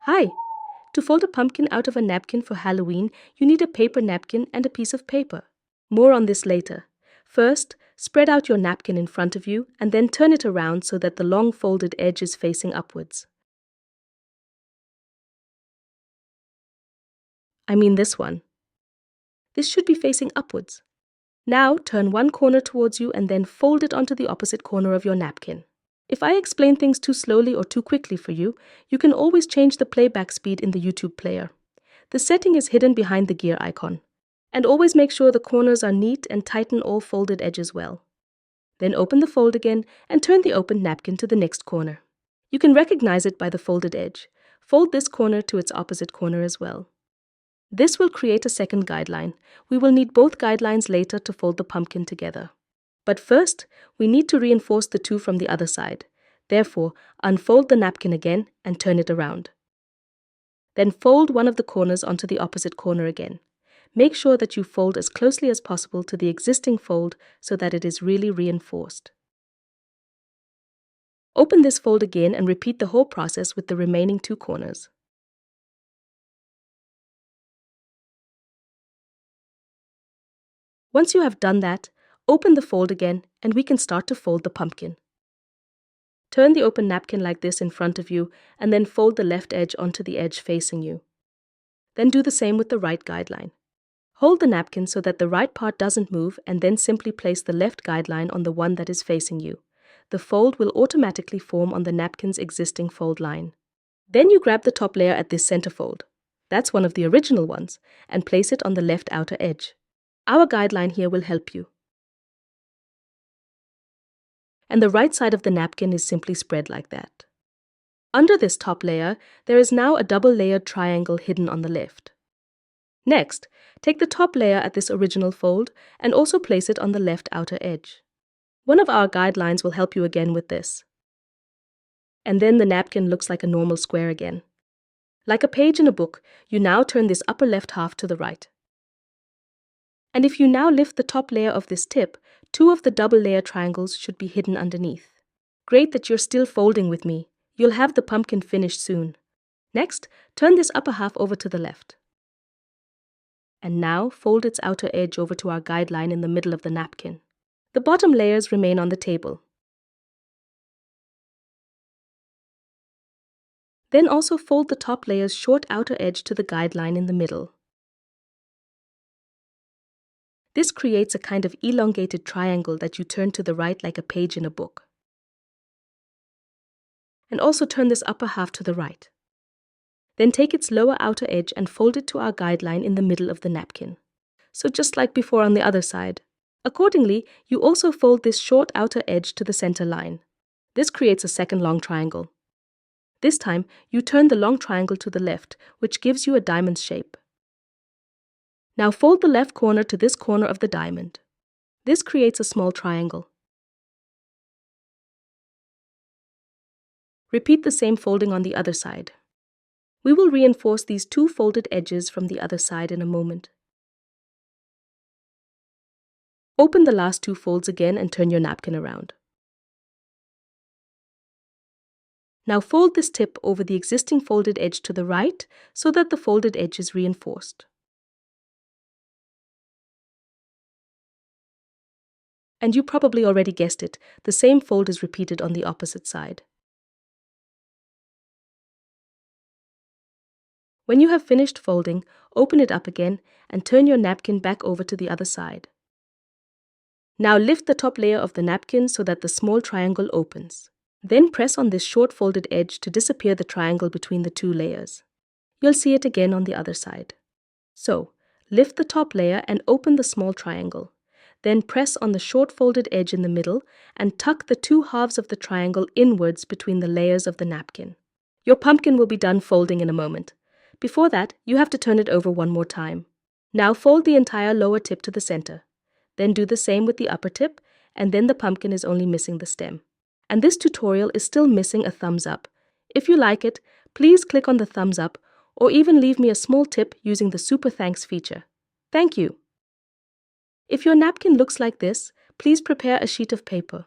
Hi! To fold a pumpkin out of a napkin for Halloween, you need a paper napkin and a piece of paper. More on this later. First, spread out your napkin in front of you and then turn it around so that the long folded edge is facing upwards. I mean this one. This should be facing upwards. Now turn one corner towards you and then fold it onto the opposite corner of your napkin. If I explain things too slowly or too quickly for you, you can always change the playback speed in the YouTube player. The setting is hidden behind the gear icon. And always make sure the corners are neat and tighten all folded edges well. Then open the fold again and turn the opened napkin to the next corner. You can recognize it by the folded edge. Fold this corner to its opposite corner as well. This will create a second guideline. We will need both guidelines later to fold the pumpkin together. But first, we need to reinforce the two from the other side. Therefore, unfold the napkin again and turn it around. Then fold one of the corners onto the opposite corner again. Make sure that you fold as closely as possible to the existing fold so that it is really reinforced. Open this fold again and repeat the whole process with the remaining two corners. Once you have done that, open the fold again and we can start to fold the pumpkin. Turn the open napkin like this in front of you and then fold the left edge onto the edge facing you. Then do the same with the right guideline. Hold the napkin so that the right part doesn't move and then simply place the left guideline on the one that is facing you. The fold will automatically form on the napkin's existing fold line. Then you grab the top layer at this center fold. That's one of the original ones, and place it on the left outer edge. Our guideline here will help you. And the right side of the napkin is simply spread like that. Under this top layer, there is now a double-layered triangle hidden on the left. Next, take the top layer at this original fold and also place it on the left outer edge. One of our guidelines will help you again with this. And then the napkin looks like a normal square again. Like a page in a book, you now turn this upper left half to the right. And if you now lift the top layer of this tip, two of the double layer triangles should be hidden underneath. Great that you're still folding with me. You'll have the pumpkin finished soon. Next, turn this upper half over to the left. And now fold its outer edge over to our guideline in the middle of the napkin. The bottom layers remain on the table. Then also fold the top layer's short outer edge to the guideline in the middle. This creates a kind of elongated triangle that you turn to the right like a page in a book. And also turn this upper half to the right. Then take its lower outer edge and fold it to our guideline in the middle of the napkin. So just like before on the other side. Accordingly, you also fold this short outer edge to the center line. This creates a second long triangle. This time, you turn the long triangle to the left, which gives you a diamond shape. Now fold the left corner to this corner of the diamond. This creates a small triangle. Repeat the same folding on the other side. We will reinforce these two folded edges from the other side in a moment. Open the last two folds again and turn your napkin around. Now fold this tip over the existing folded edge to the right so that the folded edge is reinforced. And you probably already guessed it, the same fold is repeated on the opposite side. When you have finished folding, open it up again and turn your napkin back over to the other side. Now lift the top layer of the napkin so that the small triangle opens. Then press on this short folded edge to disappear the triangle between the two layers. You'll see it again on the other side. So, lift the top layer and open the small triangle. Then press on the short folded edge in the middle and tuck the two halves of the triangle inwards between the layers of the napkin. Your pumpkin will be done folding in a moment. Before that, you have to turn it over one more time. Now fold the entire lower tip to the center. Then do the same with the upper tip, and then the pumpkin is only missing the stem. And this tutorial is still missing a thumbs up. If you like it, please click on the thumbs up or even leave me a small tip using the Super Thanks feature. Thank you. If your napkin looks like this, please prepare a sheet of paper.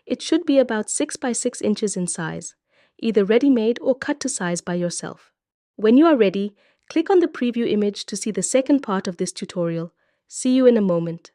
It should be about 6 by 6 inches in size, either ready-made or cut to size by yourself. When you are ready, click on the preview image to see the second part of this tutorial. See you in a moment.